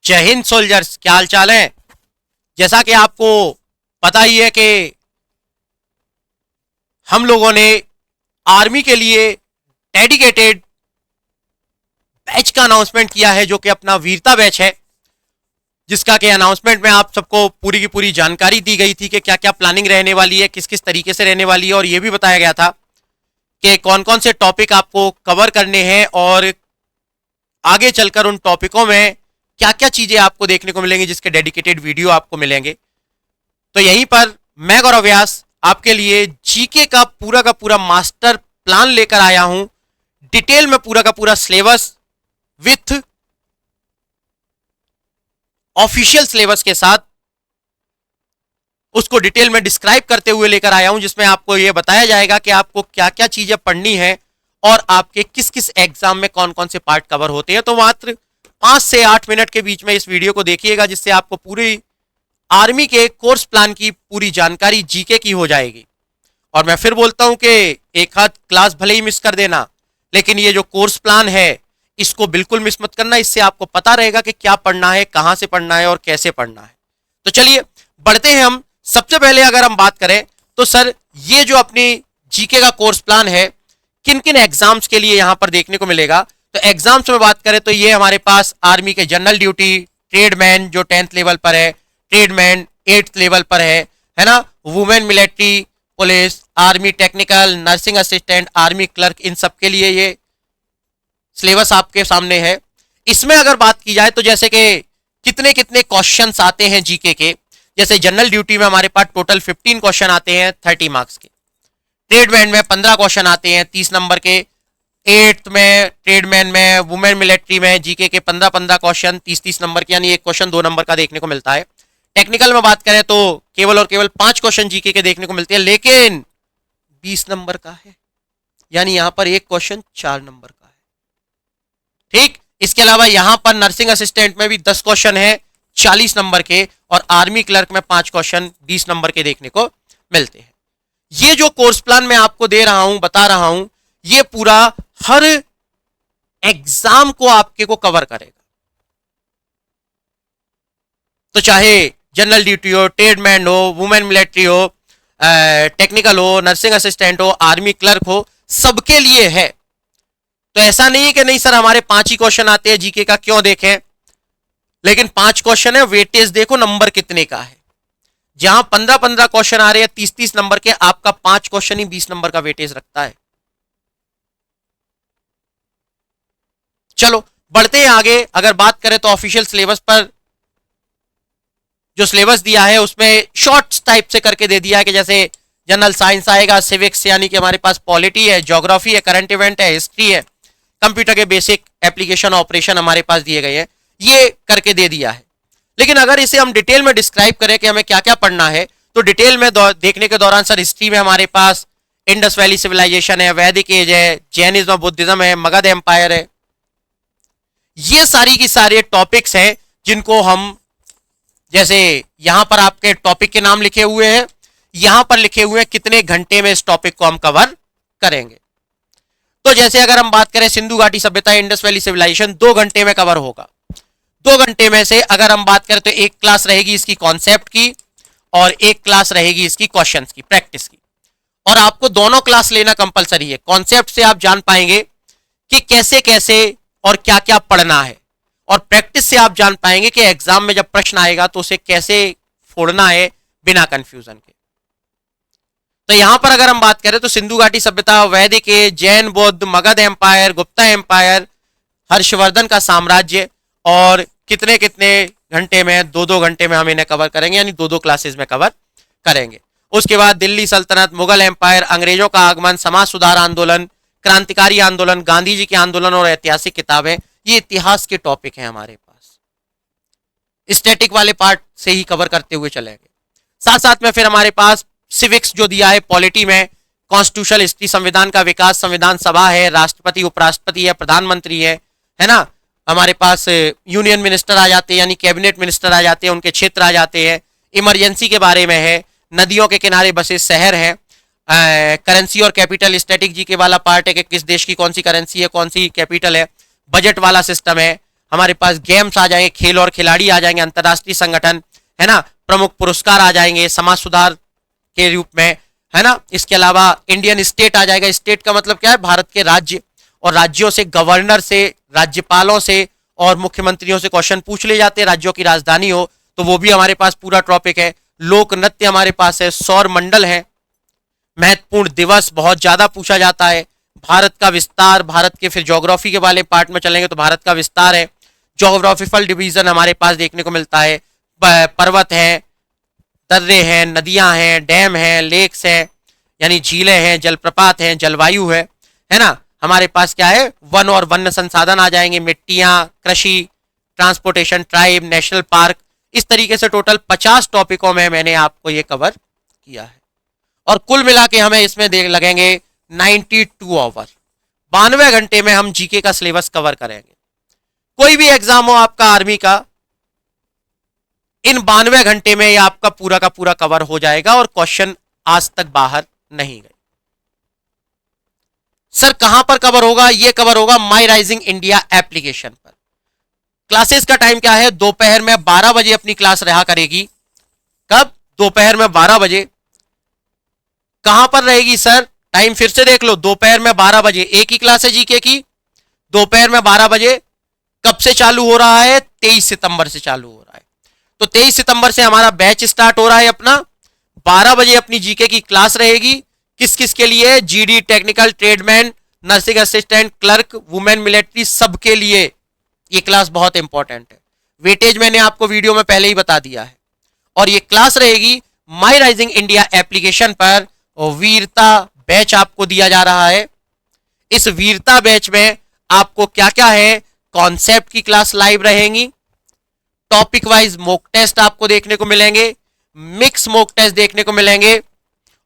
जय हिंद सोल्जर्स, क्या हाल चाल है। जैसा कि आपको पता ही है कि हम लोगों ने आर्मी के लिए डेडिकेटेड बैच का अनाउंसमेंट किया है, जो कि अपना वीरता बैच है, जिसका के अनाउंसमेंट में आप सबको पूरी की पूरी जानकारी दी गई थी कि क्या क्या प्लानिंग रहने वाली है, किस किस तरीके से रहने वाली है, और यह भी बताया गया था कि कौन कौन से टॉपिक आपको कवर करने हैं और आगे चलकर उन टॉपिकों में क्या क्या चीजें आपको देखने को मिलेंगी, जिसके डेडिकेटेड वीडियो आपको मिलेंगे। तो यहीं पर मैं गौरव व्यास आपके लिए जीके का पूरा मास्टर प्लान लेकर आया हूं, डिटेल में पूरा का पूरा सिलेबस विथ ऑफिशियल सिलेबस के साथ उसको डिटेल में डिस्क्राइब करते हुए लेकर आया हूं, जिसमें आपको यह बताया जाएगा कि आपको क्या क्या चीजें पढ़नी है और आपके किस किस एग्जाम में कौन कौन से पार्ट कवर होते हैं। तो मात्र 5 से 8 मिनट के बीच में इस वीडियो को देखिएगा, जिससे आपको पूरी आर्मी के कोर्स प्लान की पूरी जानकारी जीके की हो जाएगी। और मैं फिर बोलता हूं कि एक हाथ क्लास भले ही मिस कर देना, लेकिन ये जो कोर्स प्लान है इसको बिल्कुल मिस मत करना। इससे आपको पता रहेगा कि क्या पढ़ना है, कहां से पढ़ना है और कैसे पढ़ना है। तो चलिए बढ़ते हैं हम। सबसे पहले अगर हम बात करें तो सर, ये जो अपनी जीके का कोर्स प्लान है किन किन एग्जाम्स के लिए यहां पर देखने को मिलेगा। तो एग्जाम्स में बात करें तो ये हमारे पास आर्मी के जनरल ड्यूटी, ट्रेडमैन जो 10th लेवल पर है, ट्रेडमैन 8th लेवल पर है ना, women military police, army technical, nursing assistant, army clerk, इन सब के लिए ये सिलेबस आपके सामने है। इसमें अगर बात की जाए तो जैसे कि कितने कितने क्वेश्चंस आते हैं जीके के, जैसे जनरल ड्यूटी में हमारे पास टोटल 15 क्वेश्चन आते हैं 30 मार्क्स के, ट्रेडमैन में 15 क्वेश्चन आते हैं 30 नंबर के, 8th में ट्रेडमैन में, वुमेन मिलिट्री में जीके के 15 क्वेश्चन 30 नंबर के, यानी एक क्वेश्चन 2 नंबर का देखने को मिलता है। टेक्निकल में बात करें तो केवल और केवल 5 क्वेश्चन जीके के देखने को मिलते हैं, लेकिन 20 नंबर का है, यानी यहां पर एक क्वेश्चन 4 नंबर का है। ठीक, इसके अलावा यहां पर नर्सिंग असिस्टेंट में भी 10 क्वेश्चन है 40 नंबर के, और आर्मी क्लर्क में 5 क्वेश्चन 20 नंबर के देखने को मिलते हैं। ये जो कोर्स प्लान मैं आपको दे रहा हूं, बता रहा हूं, ये पूरा हर एग्जाम को आपके को कवर करेगा। तो चाहे जनरल ड्यूटी हो, ट्रेडमैन हो, वुमेन मिलिट्री हो, टेक्निकल हो, नर्सिंग असिस्टेंट हो, आर्मी क्लर्क हो, सबके लिए है। तो ऐसा नहीं है कि नहीं सर हमारे 5 ही क्वेश्चन आते हैं जीके का, क्यों देखें, लेकिन 5 क्वेश्चन है, वेटेज देखो नंबर कितने का है। जहां 15 क्वेश्चन आ रहे हैं 30 नंबर के, आपका 5 क्वेश्चन ही 20 नंबर का वेटेज रखता है। चलो बढ़ते हैं आगे। अगर बात करें तो ऑफिशियल सिलेबस पर जो सिलेबस दिया है उसमें शॉर्ट्स टाइप से करके दे दिया है कि जैसे जनरल साइंस आएगा, सिविक्स यानी कि हमारे पास पॉलिटी है, ज्योग्राफी है, करंट इवेंट है, हिस्ट्री है, कंप्यूटर के बेसिक एप्लीकेशन ऑपरेशन हमारे पास दिए गए हैं, ये करके दे दिया है। लेकिन अगर इसे हम डिटेल में डिस्क्राइब करें कि हमें क्या क्या पढ़ना है, तो डिटेल में देखने के दौरान सर हिस्ट्री में हमारे पास इंडस वैली सिविलाइजेशन है, वैदिक एज है, जैनिज्म बुद्धिज्म है, मगध एम्पायर है। ये सारी की सारे टॉपिक्स हैं जिनको हम, जैसे यहां पर आपके टॉपिक के नाम लिखे हुए हैं, यहां पर लिखे हुए हैं कितने घंटे में इस टॉपिक को हम कवर करेंगे। तो जैसे अगर हम बात करें सिंधु घाटी सभ्यता, इंडस वैली सिविलाइजेशन 2 घंटे में कवर होगा। 2 घंटे में से अगर हम बात करें तो एक क्लास रहेगी इसकी कॉन्सेप्ट की और एक क्लास रहेगी इसकी क्वेश्चंस की, प्रैक्टिस की। और आपको दोनों क्लास लेना कंपलसरी है। कॉन्सेप्ट से आप जान पाएंगे कि कैसे कैसे और क्या क्या पढ़ना है, और प्रैक्टिस से आप जान पाएंगे कि एग्जाम में जब प्रश्न आएगा तो उसे कैसे फोड़ना है बिना कंफ्यूजन के। तो यहां पर अगर हम बात करें तो सिंधु घाटी सभ्यता, वैदिक एज, जैन बौद्ध, मगध एम्पायर, गुप्ता एम्पायर, हर्षवर्धन का साम्राज्य, और कितने कितने घंटे में, 2-2 घंटे में हम इन्हें कवर करेंगे, यानी 2-2 क्लासेस में कवर करेंगे। उसके बाद दिल्ली सल्तनत, मुगल एम्पायर, अंग्रेजों का आगमन, समाज सुधार आंदोलन, क्रांतिकारी आंदोलन, गांधी जी के आंदोलन और ऐतिहासिक किताबें, ये इतिहास के टॉपिक हैं हमारे पास। स्टैटिक वाले पार्ट से ही कवर करते हुए चलेंगे। साथ साथ में फिर हमारे पास सिविक्स जो दिया है, पॉलिटी में कॉन्स्टिट्यूशनल हिस्ट्री, संविधान का विकास, संविधान सभा है, राष्ट्रपति उपराष्ट्रपति है, प्रधानमंत्री है ना, हमारे पास यूनियन मिनिस्टर आ जाते हैं, यानी कैबिनेट मिनिस्टर आ जाते हैं, उनके क्षेत्र आ जाते हैं, इमरजेंसी के बारे में है, नदियों के किनारे बसे शहर है, करेंसी और कैपिटल, स्टैटिक जीके वाला पार्ट है कि किस देश की कौन सी करेंसी है, कौन सी कैपिटल है, बजट वाला सिस्टम है, हमारे पास गेम्स आ जाएंगे, खेल और खिलाड़ी आ जाएंगे, अंतरराष्ट्रीय संगठन, है ना, प्रमुख पुरस्कार आ जाएंगे समाज सुधार के रूप में, है ना। इसके अलावा इंडियन स्टेट आ जाएगा। स्टेट का मतलब क्या है, भारत के राज्य, और राज्यों से, गवर्नर से, राज्यपालों से और मुख्यमंत्रियों से क्वेश्चन पूछ ले जाते हैं। राज्यों की राजधानी हो तो वो भी हमारे पास पूरा टॉपिक है। लोक नृत्य हमारे पास है, सौर मंडल है, महत्वपूर्ण दिवस बहुत ज्यादा पूछा जाता है, भारत का विस्तार, भारत के, फिर ज्योग्राफी के वाले पार्ट में चलेंगे तो भारत का विस्तार है, ज्योग्राफिकल डिवीजन हमारे पास देखने को मिलता है, पर्वत है, दर्रे हैं, नदियां हैं, डैम हैं, लेक्स हैं, यानी झीलें हैं, जलप्रपात हैं, जलवायु है ना। हमारे पास क्या है, वन और वन्य संसाधन आ जाएंगे, मिट्टियां, कृषि, ट्रांसपोर्टेशन, ट्राइब, नेशनल पार्क। इस तरीके से टोटल 50 टॉपिकों में मैंने आपको ये कवर किया है, और कुल मिला के हमें इसमें देख लगेंगे 92 आवर, 92 घंटे में हम जीके का सिलेबस कवर करेंगे। कोई भी एग्जाम हो आपका आर्मी का, इन 92 घंटे में ये आपका पूरा का पूरा कवर हो जाएगा और क्वेश्चन आज तक बाहर नहीं गए। सर कहां पर कवर होगा? ये कवर होगा माई राइजिंग इंडिया एप्लीकेशन पर। क्लासेस का टाइम क्या है, दोपहर में 12 बजे अपनी क्लास रहा करेगी। कब? दोपहर में 12 बजे। कहां पर रहेगी सर? टाइम फिर से देख लो, दोपहर में 12 बजे एक ही क्लास है जीके की, दोपहर में 12 बजे। कब से चालू हो रहा है? 23 सितंबर से चालू हो रहा है। तो 23 सितंबर से हमारा बैच स्टार्ट हो रहा है अपना। 12 बजे अपनी जीके की क्लास रहेगी। किस किस के लिए? GD, technical, tradesman, nursing assistant, clerk, women military, सबके लिए ये क्लास बहुत इंपॉर्टेंट है। वेटेज मैंने आपको वीडियो में पहले ही बता दिया है। और ये क्लास रहेगी माई राइजिंग इंडिया एप्लीकेशन पर, और वीरता बैच आपको दिया जा रहा है। इस वीरता बैच में आपको क्या क्या है, कॉन्सेप्ट की क्लास लाइव रहेंगी, टॉपिक वाइज मॉक टेस्ट आपको देखने को मिलेंगे, मिक्स मॉक टेस्ट देखने को मिलेंगे,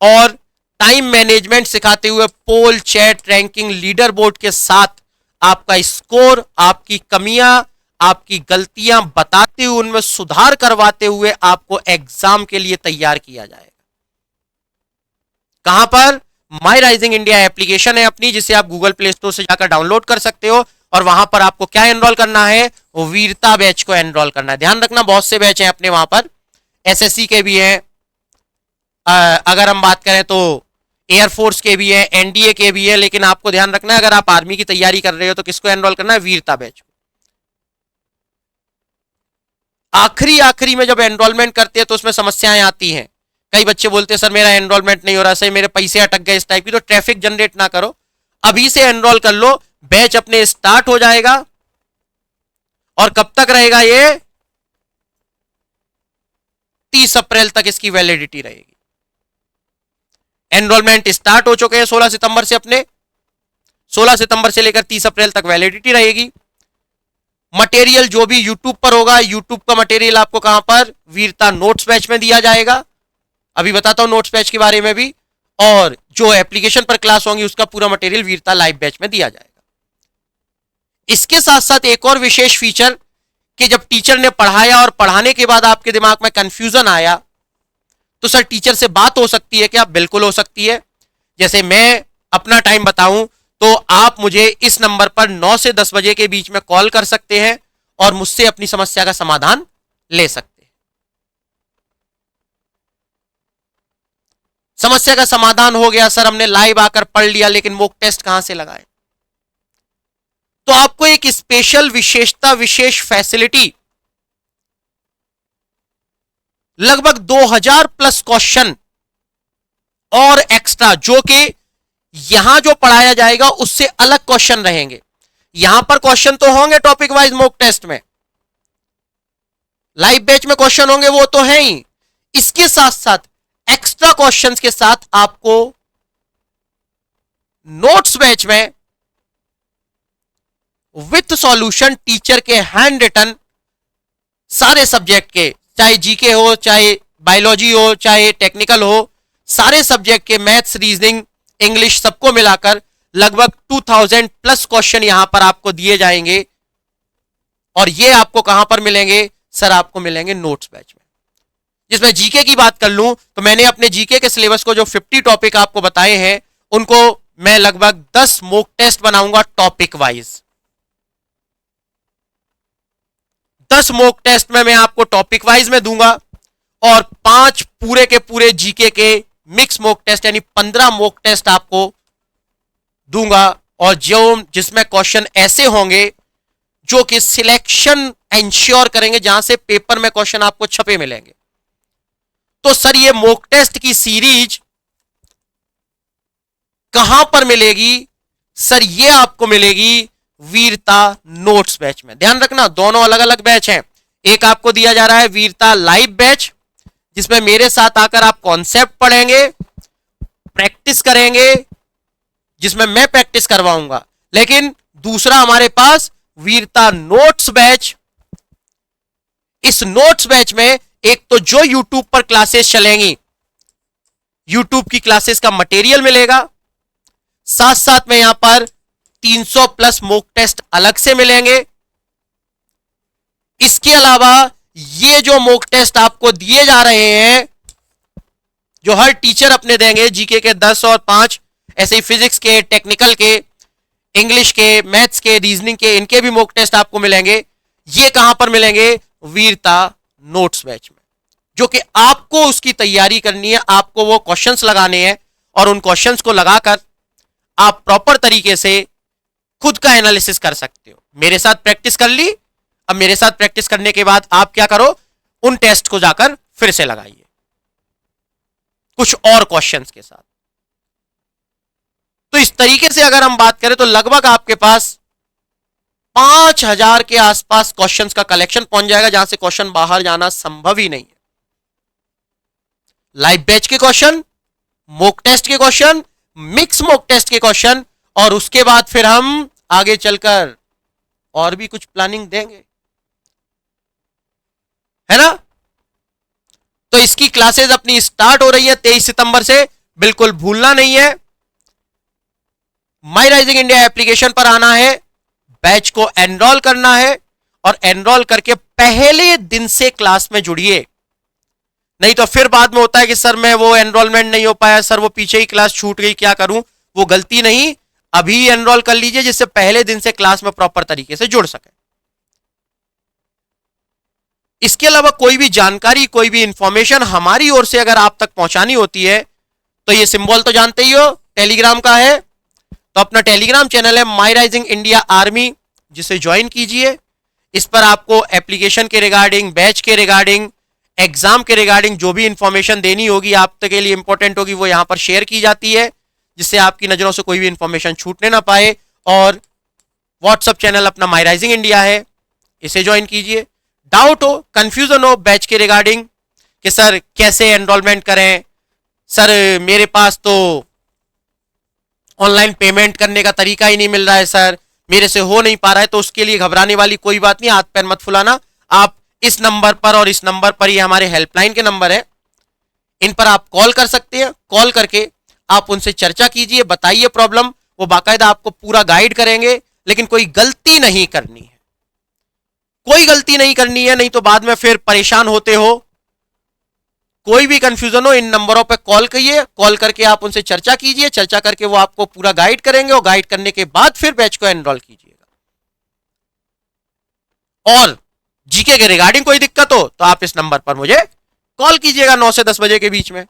और टाइम मैनेजमेंट सिखाते हुए पोल, चैट, रैंकिंग, लीडर बोर्ड के साथ आपका स्कोर, आपकी कमियां, आपकी गलतियां बताते हुए, उनमें सुधार करवाते हुए आपको एग्जाम के लिए तैयार किया जाएगा। कहां पर? माई राइजिंग इंडिया एप्लीकेशन है अपनी, जिसे आप गूगल प्ले स्टोर से जाकर डाउनलोड कर सकते हो, और वहां पर आपको क्या एनरोल करना है? वो वीरता बैच को एनरोल करना है। ध्यान रखना बहुत से बैच हैं अपने वहां पर, एसएससी के भी हैं, अगर हम बात करें तो एयरफोर्स के भी है, एनडीए के भी है, लेकिन आपको ध्यान रखना है अगर आप आर्मी की तैयारी कर रहे हो तो किसको एनरोल करना है? वीरता बैच। आखिरी में जब एनरोलमेंट करते हैं तो उसमें समस्याएं आती हैं। कई बच्चे बोलते हैं सर मेरा एनरोलमेंट नहीं हो रहा, सर मेरे पैसे अटक गए, इस टाइप की। तो ट्रैफिक जनरेट ना करो, अभी से एनरोल कर लो, बैच अपने स्टार्ट हो जाएगा। और कब तक रहेगा ये? 30 अप्रैल तक इसकी वैलिडिटी रहेगी। एनरोलमेंट स्टार्ट हो चुके हैं 16 सितंबर से अपने, 16 सितंबर से लेकर 30 अप्रैल तक वैलिडिटी रहेगी। मटेरियल जो भी यूट्यूब पर होगा, यूट्यूब का मटेरियल आपको कहां पर? वीरता नोट्स बैच में दिया जाएगा। अभी बताता हूं नोट्स बैच के बारे में भी। और जो एप्लीकेशन पर क्लास होंगी उसका पूरा मटेरियल वीरता लाइव बैच में दिया जाएगा। इसके साथ साथ एक और विशेष फीचर, कि जब टीचर ने पढ़ाया और पढ़ाने के बाद आपके दिमाग में कंफ्यूजन आया, तो सर टीचर से बात हो सकती है क्या? बिल्कुल हो सकती है। जैसे मैं अपना टाइम बताऊं तो आप मुझे इस नंबर पर 9 से 10 बजे के बीच में कॉल कर सकते हैं और मुझसे अपनी समस्या का समाधान ले सकते हैं। समस्या का समाधान हो गया सर, हमने लाइव आकर पढ़ लिया, लेकिन मॉक टेस्ट कहां से लगाएं? तो आपको एक स्पेशल विशेषता, विशेष फैसिलिटी, लगभग 2000 प्लस क्वेश्चन और एक्स्ट्रा, जो कि यहां जो पढ़ाया जाएगा उससे अलग क्वेश्चन रहेंगे। यहां पर क्वेश्चन तो होंगे टॉपिक वाइज मॉक टेस्ट में, लाइव बैच में क्वेश्चन होंगे वो तो है ही, इसके साथ साथ एक्स्ट्रा क्वेश्चंस के साथ आपको नोट्स बैच में विथ सॉल्यूशन, टीचर के हैंड रिटन, सारे सब्जेक्ट के, चाहे जीके हो, चाहे बायोलॉजी हो, चाहे टेक्निकल हो, सारे सब्जेक्ट के, मैथ्स, रीजनिंग, इंग्लिश, सबको मिलाकर लगभग 2000 प्लस क्वेश्चन यहां पर आपको दिए जाएंगे। और ये आपको कहां पर मिलेंगे सर? आपको मिलेंगे नोट्स बैच में। जिसमें जीके की बात कर लूं तो मैंने अपने जीके के सिलेबस को जो 50 टॉपिक आपको बताए हैं, उनको मैं लगभग 10 मॉक टेस्ट बनाऊंगा टॉपिक वाइज। 10 मॉक टेस्ट में मैं आपको टॉपिक वाइज में दूंगा और 5 पूरे के पूरे जीके के मिक्स मॉक टेस्ट यानी 15 मॉक टेस्ट आपको दूंगा, और जिसमें क्वेश्चन ऐसे होंगे जो कि सिलेक्शन इंश्योर करेंगे, जहां से पेपर में क्वेश्चन आपको छपे मिलेंगे। तो सर ये मॉक टेस्ट की सीरीज कहां पर मिलेगी? सर ये आपको मिलेगी वीरता नोट्स बैच में। ध्यान रखना दोनों अलग अलग बैच हैं। एक आपको दिया जा रहा है वीरता लाइव बैच, जिसमें मेरे साथ आकर आप कॉन्सेप्ट पढ़ेंगे, प्रैक्टिस करेंगे, जिसमें मैं प्रैक्टिस करवाऊंगा। लेकिन दूसरा हमारे पास वीरता नोट्स बैच। इस नोट्स बैच में एक तो जो यूट्यूब पर क्लासेस चलेंगी, यूट्यूब की क्लासेस का मटेरियल मिलेगा, साथ साथ में यहां पर 300 प्लस मॉक टेस्ट अलग से मिलेंगे। इसके अलावा ये जो मॉक टेस्ट आपको दिए जा रहे हैं, जो हर टीचर अपने देंगे, जीके के 10 और 5, ऐसे ही फिजिक्स के, टेक्निकल के, इंग्लिश के, मैथ्स के, रीजनिंग के, इनके भी मॉक टेस्ट आपको मिलेंगे। ये कहां पर मिलेंगे? वीरता नोट्स बैच में, जो कि आपको उसकी तैयारी करनी है, आपको वो क्वेश्चंस लगाने हैं और उन क्वेश्चंस को लगाकर आप प्रॉपर तरीके से खुद का एनालिसिस कर सकते हो। मेरे साथ प्रैक्टिस कर ली, अब मेरे साथ प्रैक्टिस करने के बाद आप क्या करो, उन टेस्ट को जाकर फिर से लगाइए कुछ और क्वेश्चंस के साथ। तो इस तरीके से अगर हम बात करें तो लगभग आपके पास 5000 के आसपास क्वेश्चंस का कलेक्शन पहुंच जाएगा, जहां से क्वेश्चन बाहर जाना संभव ही नहीं है। लाइव बैच के क्वेश्चन, मॉक टेस्ट के क्वेश्चन, मिक्स मॉक टेस्ट के क्वेश्चन, और उसके बाद फिर हम आगे चलकर और भी कुछ प्लानिंग देंगे, है ना। तो इसकी क्लासेस अपनी स्टार्ट हो रही है 23 सितंबर से, बिल्कुल भूलना नहीं है। माई राइजिंग इंडिया एप्लीकेशन पर आना है, बैच को एनरोल करना है, और एनरोल करके पहले दिन से क्लास में जुड़िए। नहीं तो फिर बाद में होता है कि सर मैं वो एनरोलमेंट नहीं हो पाया, सर वो पीछे ही क्लास छूट गई, क्या करूं। वो गलती नहीं, अभी एनरोल कर लीजिए, जिससे पहले दिन से क्लास में प्रॉपर तरीके से जुड़ सके। इसके अलावा कोई भी जानकारी, कोई भी इंफॉर्मेशन हमारी ओर से अगर आप तक पहुंचानी होती है, तो ये सिंबल तो जानते ही हो, टेलीग्राम का है। तो अपना टेलीग्राम चैनल है माई राइजिंग इंडिया आर्मी, जिसे ज्वाइन कीजिए। इस पर आपको एप्लीकेशन के रिगार्डिंग, बैच के रिगार्डिंग, एग्जाम के रिगार्डिंग जो भी इंफॉर्मेशन देनी होगी, आप तक के लिए इंपॉर्टेंट होगी, वो यहां पर शेयर की जाती है, जिससे आपकी नजरों से कोई भी इंफॉर्मेशन छूटने ना पाए। और व्हाट्सएप चैनल अपना माई राइजिंग इंडिया है, इसे ज्वाइन कीजिए। डाउट हो, कंफ्यूजन हो बैच के रिगार्डिंग कि सर कैसे एनरोलमेंट करें, सर मेरे पास तो ऑनलाइन पेमेंट करने का तरीका ही नहीं मिल रहा है, सर मेरे से हो नहीं पा रहा है, तो उसके लिए घबराने वाली कोई बात नहीं, हाथ पैर मत फुलाना। आप इस नंबर पर और इस नंबर पर, ये हमारे हेल्पलाइन के नंबर है, इन पर आप कॉल कर सकते हैं। कॉल करके आप उनसे चर्चा कीजिए, बताइए प्रॉब्लम, वो बाकायदा आपको पूरा गाइड करेंगे। लेकिन कोई गलती नहीं करनी है, कोई गलती नहीं करनी है, नहीं तो बाद में फिर परेशान होते हो। कोई भी कंफ्यूजन हो, इन नंबरों पर कॉल करिए, कॉल करके आप उनसे चर्चा कीजिए, चर्चा करके वो आपको पूरा गाइड करेंगे, और गाइड करने के बाद फिर बैच को एनरोल कीजिएगा। और जीके के रिगार्डिंग कोई दिक्कत हो तो आप इस नंबर पर मुझे कॉल कीजिएगा 9 से 10 बजे के बीच में।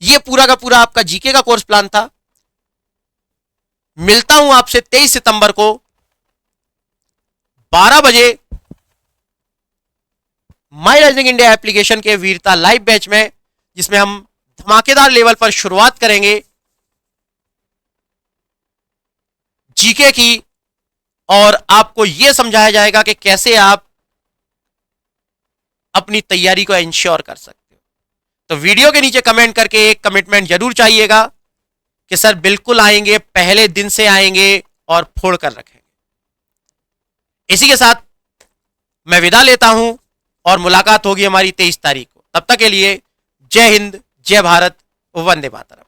ये पूरा का पूरा आपका जीके का कोर्स प्लान था। मिलता हूं आपसे 23 सितंबर को 12 बजे माई राइजिंग इंडिया एप्लीकेशन के वीरता लाइव बैच में, जिसमें हम धमाकेदार लेवल पर शुरुआत करेंगे जीके की, और आपको यह समझाया जाएगा कि कैसे आप अपनी तैयारी को इंश्योर कर सकते हो। तो वीडियो के नीचे कमेंट करके एक कमिटमेंट जरूर चाहिएगा कि सर बिल्कुल आएंगे, पहले दिन से आएंगे और फोड़ कर रखेंगे। इसी के साथ मैं विदा लेता हूं, और मुलाकात होगी हमारी 23 तारीख को। तब तक के लिए जय हिंद, जय भारत, वंदे मातरम।